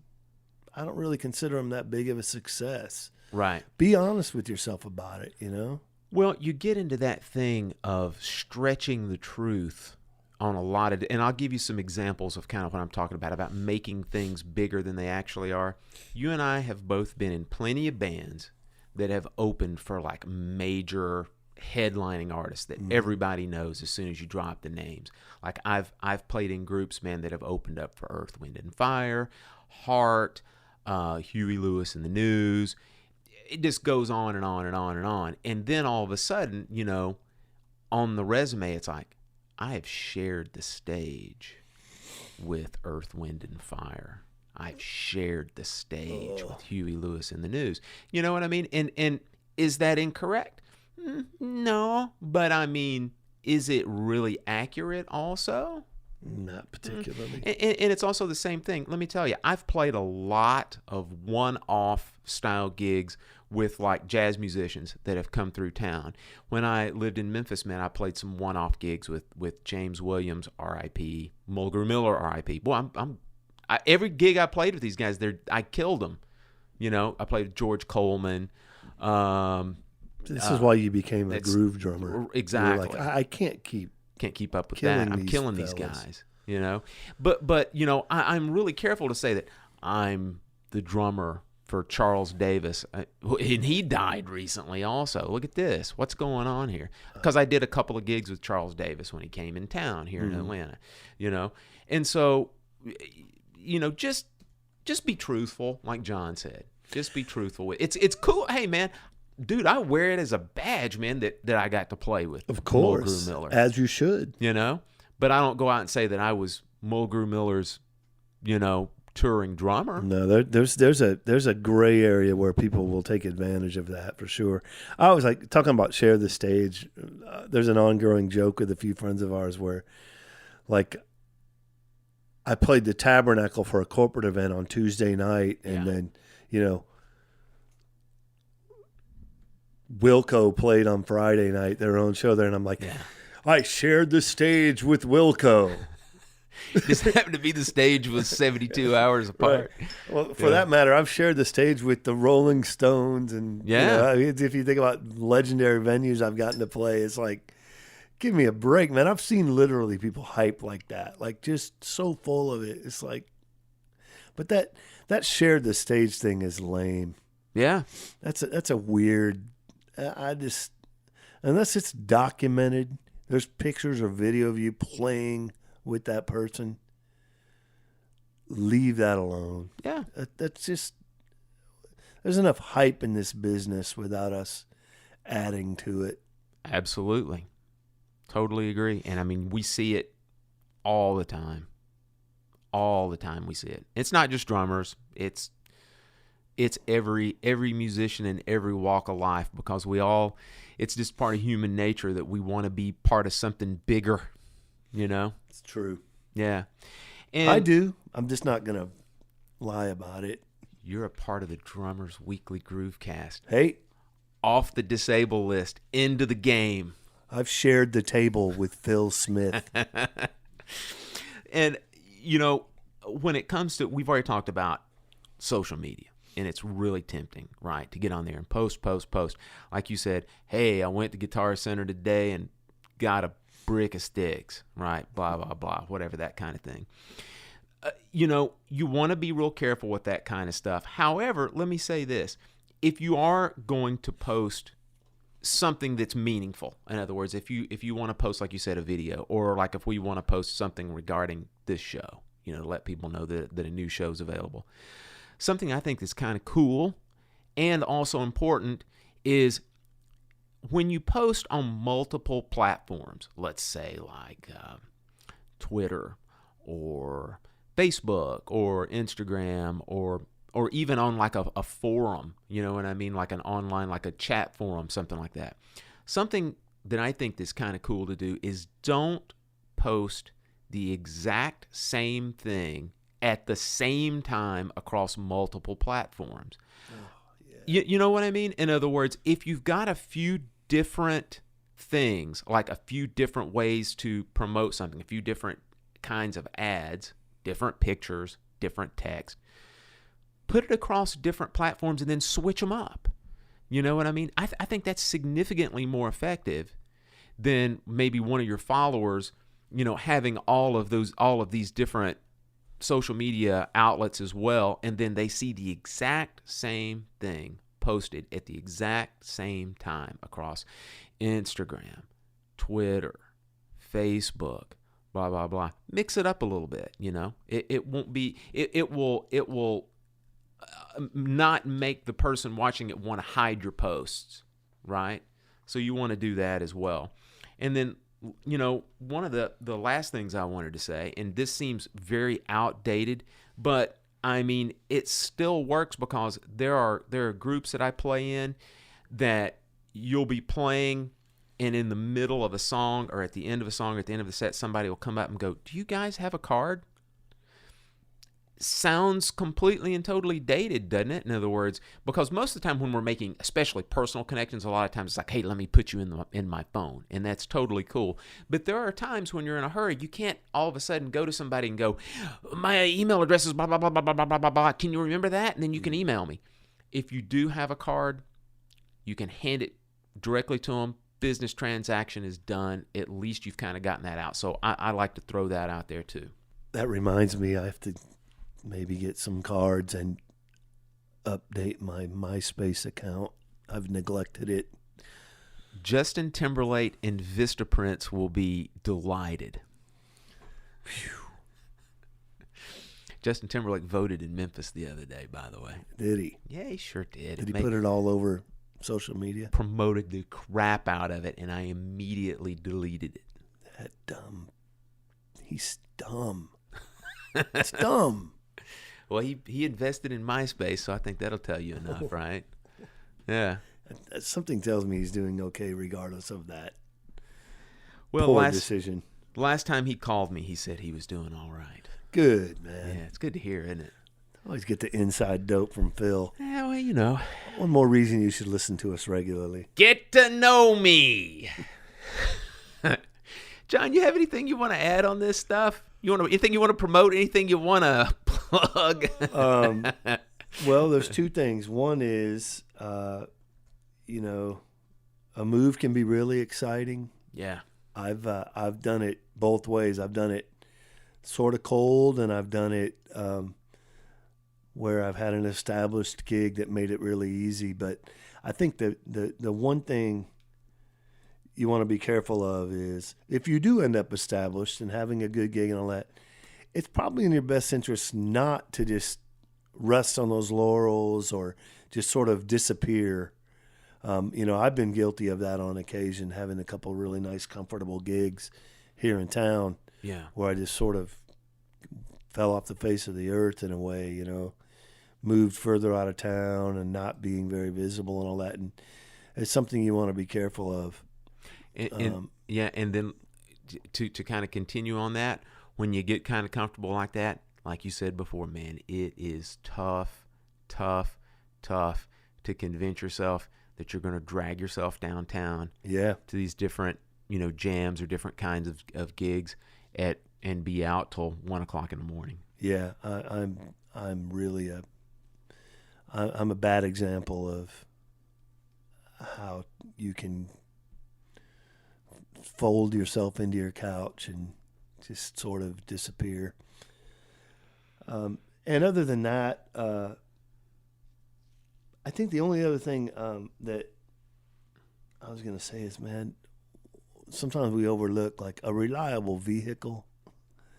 I don't really consider them that big of a success. Right. Be honest with yourself about it, you know? Well, you get into that thing of stretching the truth on a lot of, and I'll give you some examples of kind of what I'm talking about making things bigger than they actually are. You and I have both been in plenty of bands that have opened for like major headlining artists that everybody knows as soon as you drop the names. Like I've played in groups, man, that have opened up for Earth, Wind and Fire, Heart, Huey Lewis and the News. It just goes on and on and on and on. And then all of a sudden, you know, on the resume, it's like, I have shared the stage with Earth, Wind and Fire. I've shared the stage with Huey Lewis and the News. You know what I mean? And is that incorrect? No, but I mean, is it really accurate also? Not particularly. And it's also the same thing. Let me tell you, I've played a lot of one-off style gigs with like jazz musicians that have come through town. When I lived in Memphis, man, I played some one-off gigs with James Williams, R.I.P., Mulgrew Miller, R.I.P. Boy, every gig I played with these guys, I killed them. You know, I played with George Coleman. This is why you became a groove drummer. Exactly. You're like, I can't keep up with that. I'm killing these guys. You know, but you know, I'm really careful to say that I'm the drummer for Charles Davis, and he died recently also. Look at this. What's going on here? Because I did a couple of gigs with Charles Davis when he came in town here in Atlanta, you know. And so, you know, just be truthful, like John said. Just be truthful. It's cool. Hey, man, dude, I wear it as a badge, man, that I got to play with. Of course, Mulgrew Miller, as you should. You know, but I don't go out and say that I was Mulgrew Miller's, you know, touring drummer. No, there's a gray area where people will take advantage of that for sure. I was like talking about share the stage. There's an ongoing joke with a few friends of ours where, like, I played the Tabernacle for a corporate event on Tuesday night, and then, you know, Wilco played on Friday night, their own show there, and I'm like, I shared the stage with Wilco. Just happened to be the stage was 72 hours apart. Right. Well, for that matter, I've shared the stage with the Rolling Stones, and you know, if you think about legendary venues I've gotten to play, it's like, give me a break, man. I've seen literally people hype like that, like just so full of it. It's like, but that shared the stage thing is lame. Yeah, that's a weird. I just, unless it's documented, there's pictures or video of you playing with that person, leave that alone. Yeah. That's just, there's enough hype in this business without us adding to it. Absolutely. Totally agree. And I mean, we see it all the time. All the time we see it. It's not just drummers. It's every musician in every walk of life, because it's just part of human nature that we want to be part of something bigger. You know? It's true. Yeah. And I do. I'm just not going to lie about it. You're a part of the Drummers Weekly Groovecast. Hey. Off the disabled list, into the game. I've shared the table with Phil Smith. And, you know, when it comes to, we've already talked about social media, and it's really tempting, right, to get on there and post. Like you said, hey, I went to Guitar Center today and got a brick of sticks, right? Blah, blah, blah, whatever, that kind of thing. You know, you want to be real careful with that kind of stuff. However, let me say this. If you are going to post something that's meaningful, in other words, if you want to post, like you said, a video, or like if we want to post something regarding this show, you know, to let people know that a new show is available. Something I think that's kind of cool and also important is when you post on multiple platforms, let's say like Twitter or Facebook or Instagram or even on like a forum, you know what I mean? Like an online, like a chat forum, something like that. Something that I think that's kind of cool to do is don't post the exact same thing at the same time across multiple platforms. You know what I mean? In other words, if you've got a few different things, like a few different ways to promote something, a few different kinds of ads, different pictures, different text, put it across different platforms and then switch them up. You know what I mean? I think that's significantly more effective than maybe one of your followers, you know, having all of these different social media outlets as well, and then they see the exact same thing posted at the exact same time across Instagram, Twitter, Facebook, blah blah blah. Mix it up a little bit, you know. It won't be. It will not make the person watching it want to hide your posts, right? So you want to do that as well. And then, you know, one of the last things I wanted to say, and this seems very outdated, but I mean, it still works because there are groups that I play in that you'll be playing, and in the middle of a song or at the end of a song or at the end of the set, somebody will come up and go, "Do you guys have a card?" sounds completely and totally dated, doesn't it? In other words, because most of the time when we're making especially personal connections, a lot of times it's like, hey, let me put you in my phone, and that's totally cool. But there are times when you're in a hurry, you can't all of a sudden go to somebody and go, my email address is blah, blah, blah, blah, blah, blah, blah, blah. Can you remember that? And then you can email me. If you do have a card, you can hand it directly to them. Business transaction is done. At least you've kind of gotten that out. So I like to throw that out there too. That reminds me, I have to maybe get some cards and update my MySpace account. I've neglected it. Justin Timberlake and Vistaprint will be delighted. Phew. Justin Timberlake voted in Memphis the other day, by the way. Did he? Yeah, he sure did. Did he put it all over social media? Promoted the crap out of it, and I immediately deleted it. That dumb. He's dumb. It's dumb. Well, he invested in MySpace, so I think that'll tell you enough, right? Yeah. Something tells me he's doing okay regardless of that poor decision. Last time he called me, he said he was doing all right. Good, man. Yeah, it's good to hear, isn't it? Always get the inside dope from Phil. Yeah, well, you know. One more reason you should listen to us regularly. Get to know me. John, you have anything you want to add on this stuff? Anything you want to promote? Anything you want to plug? Well, there's two things. One is, a move can be really exciting. Yeah. I've done it both ways. I've done it sort of cold, and I've done it where I've had an established gig that made it really easy. But I think the one thing you want to be careful of is if you do end up established and having a good gig and all that, it's probably in your best interest not to just rest on those laurels or just sort of disappear. I've been guilty of that on occasion, having a couple of really nice, comfortable gigs here in town. Yeah. Where I just sort of fell off the face of the earth in a way, moved further out of town and not being very visible and all that. And it's something you want to be careful of. And then to kind of continue on that, when you get kind of comfortable like that, like you said before, man, it is tough to convince yourself that you're going to drag yourself downtown to these different, jams or different kinds of gigs and be out till 1 o'clock in the morning. Yeah, I'm really I'm a bad example of how you can fold yourself into your couch and just sort of disappear. And other than that, I think the only other thing that I was going to say is, man, sometimes we overlook like a reliable vehicle.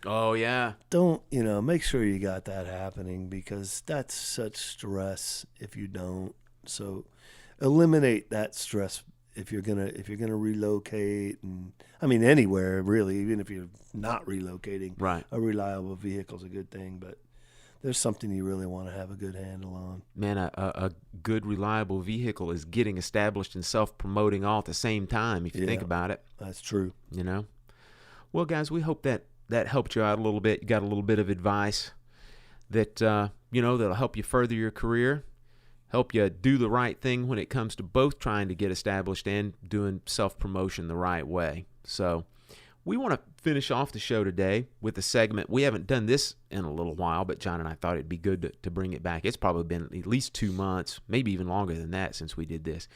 Oh, yeah. Don't, make sure you got that happening because that's such stress if you don't. So eliminate that stress if you're gonna relocate, and I mean anywhere really, even if you're not relocating. Right. A reliable vehicle is a good thing, but there's something you really want to have a good handle on. Man, a good, reliable vehicle is getting established and self-promoting all at the same time, if you think about it. That's true. Well, guys, we hope that helped you out a little bit. You got a little bit of advice that, that'll help you further your career, help you do the right thing when it comes to both trying to get established and doing self-promotion the right way. So we want to finish off the show today with a segment. We haven't done this in a little while, but John and I thought it'd be good to bring it back. It's probably been at least 2 months, maybe even longer than that since we did this.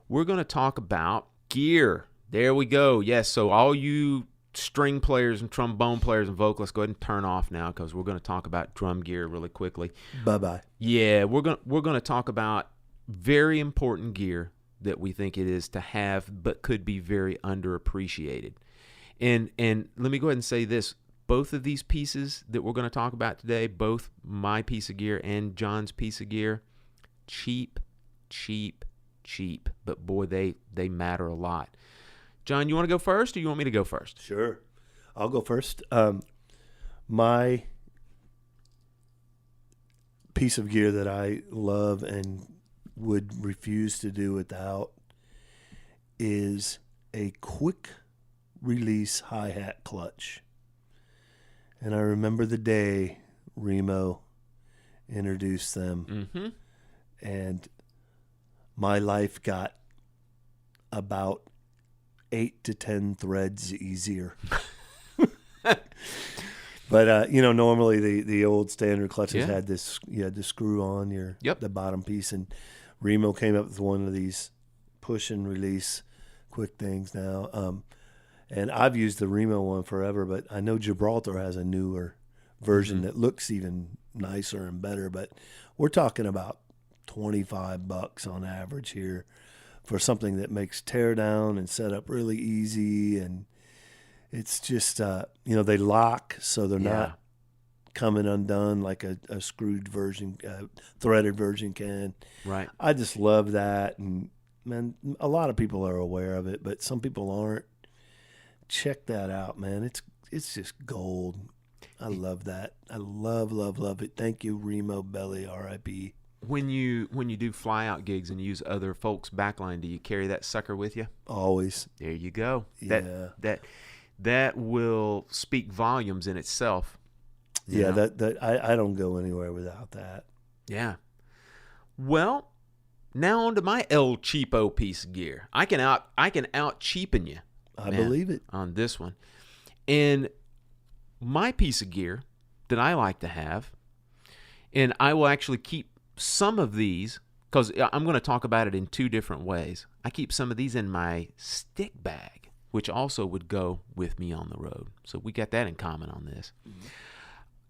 We're going to talk about gear. There we go. Yes, so all you string players and trombone players and vocalists, go ahead and turn off now because we're going to talk about drum gear really quickly. Bye-bye. Yeah, we're going to talk about very important gear that we think it is to have but could be very underappreciated. And let me go ahead and say this. Both of these pieces that we're going to talk about today, both my piece of gear and John's piece of gear, cheap. But boy, they matter a lot. John, you want to go first or you want me to go first? Sure. I'll go first. My piece of gear that I love and would refuse to do without is a quick release hi-hat clutch. And I remember the day Remo introduced them. Mm-hmm. And my life got about 8 to 10 threads easier. But normally the old standard clutches had this. You had to screw on the bottom piece, and Remo came up with one of these push and release quick things now. And I've used the Remo one forever, but I know Gibraltar has a newer version that looks even nicer and better. But we're talking about $25 on average here for something that makes tear down and setup really easy, and it's just they lock so they're not coming undone like a screwed version, threaded version can. Right. I just love that, and man, a lot of people are aware of it, but some people aren't. Check that out, man. It's just gold. I love that. I love it. Thank you, Remo Belly, R.I.P. When you do fly out gigs and use other folks' backline, do you carry that sucker with you? Always. There you go. Yeah. That will speak volumes in itself. Yeah, I don't go anywhere without that. Yeah. Well, now on to my El Cheapo piece of gear. I can out cheapen you. I believe it. On this one. And my piece of gear that I like to have, and I will actually keep some of these, because I'm going to talk about it in two different ways. I keep some of these in my stick bag, which also would go with me on the road. So we got that in common on this. Mm-hmm.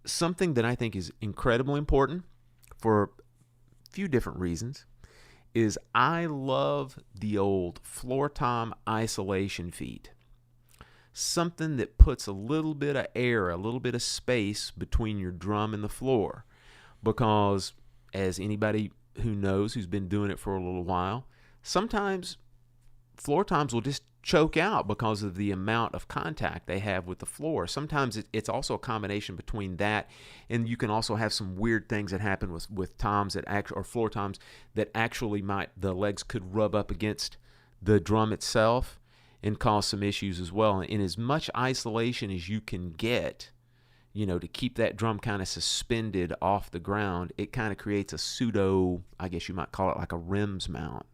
Something that I think is incredibly important for a few different reasons is I love the old Floor Tom isolation feet. Something that puts a little bit of air, a little bit of space between your drum and the floor. Because as anybody who knows, who's been doing it for a little while, sometimes floor toms will just choke out because of the amount of contact they have with the floor. Sometimes it's also a combination between that, and you can also have some weird things that happen with toms or floor toms that actually the legs could rub up against the drum itself and cause some issues as well. And as much isolation as you can get, to keep that drum kind of suspended off the ground, it kind of creates a pseudo, I guess you might call it like a rims mount,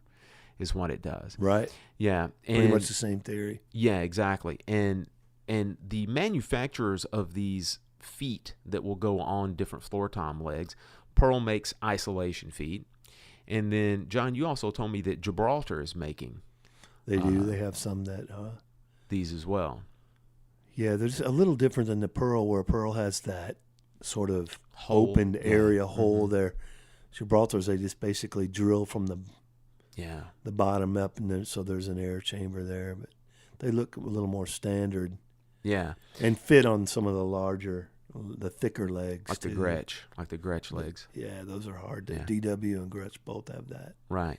is what it does. Right. Yeah. Pretty much the same theory. Yeah, exactly. And the manufacturers of these feet that will go on different floor tom legs, Pearl makes isolation feet. And then, John, you also told me that Gibraltar is making. They do. They have some that... these as well. Yeah, there's a little different than the Pearl, where Pearl has that sort of opened area hole there. Gibraltar's, they just basically drill from the bottom up, and so there's an air chamber there. But they look a little more standard. Yeah. And fit on some of the thicker legs. Like the Gretsch legs. Yeah, those are hard. DW and Gretsch both have that. Right.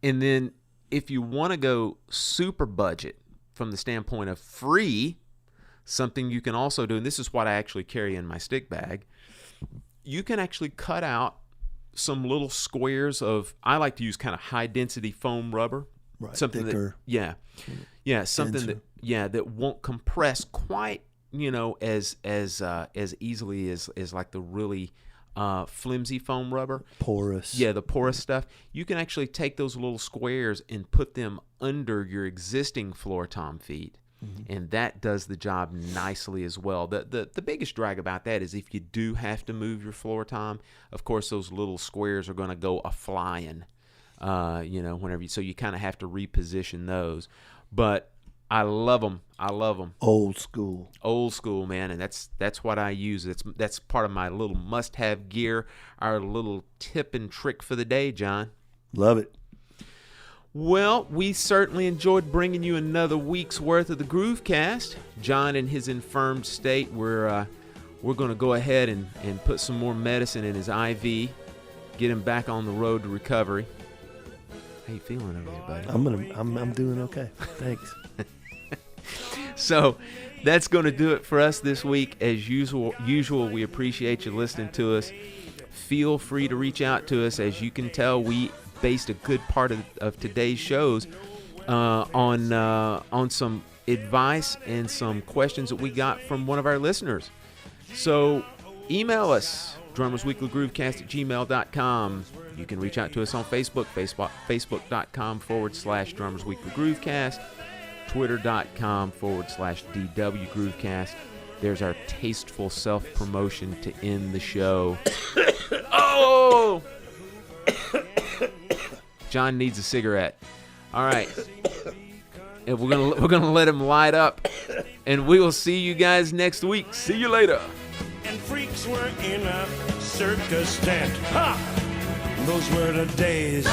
And then if you want to go super budget from the standpoint of free, something you can also do, and this is what I actually carry in my stick bag, you can actually cut out some little squares of, I like to use kind of high density foam rubber. Right, something thicker. Something that won't compress quite, as easily as like the really flimsy foam rubber. Porous. Yeah, the porous stuff. You can actually take those little squares and put them under your existing floor tom feet. And that does the job nicely as well. The biggest drag about that is if you do have to move your floor tom, of course those little squares are going to go a-flying, whenever so you kind of have to reposition those. But I love them. Old school, man, and that's what I use. That's part of my little must-have gear, our little tip and trick for the day, John. Love it. Well, we certainly enjoyed bringing you another week's worth of the Groovecast. John, in his infirmed state, we're going to go ahead and put some more medicine in his IV, get him back on the road to recovery. How you feeling over there, buddy? I'm doing okay. Thanks. So that's going to do it for us this week. As usual, we appreciate you listening to us. Feel free to reach out to us. As you can tell, we based a good part of today's shows on some advice and some questions that we got from one of our listeners. So email us, drummersweeklygroovecast@gmail.com. You can reach out to us on Facebook, facebook.com/drummersweeklygroovecast, twitter.com/DWGroovecast. There's our tasteful self-promotion to end the show. Oh! John needs a cigarette. All right. And we're gonna let him light up. And we will see you guys next week. See you later. And freaks were in a circus tent. Ha! Those were the days.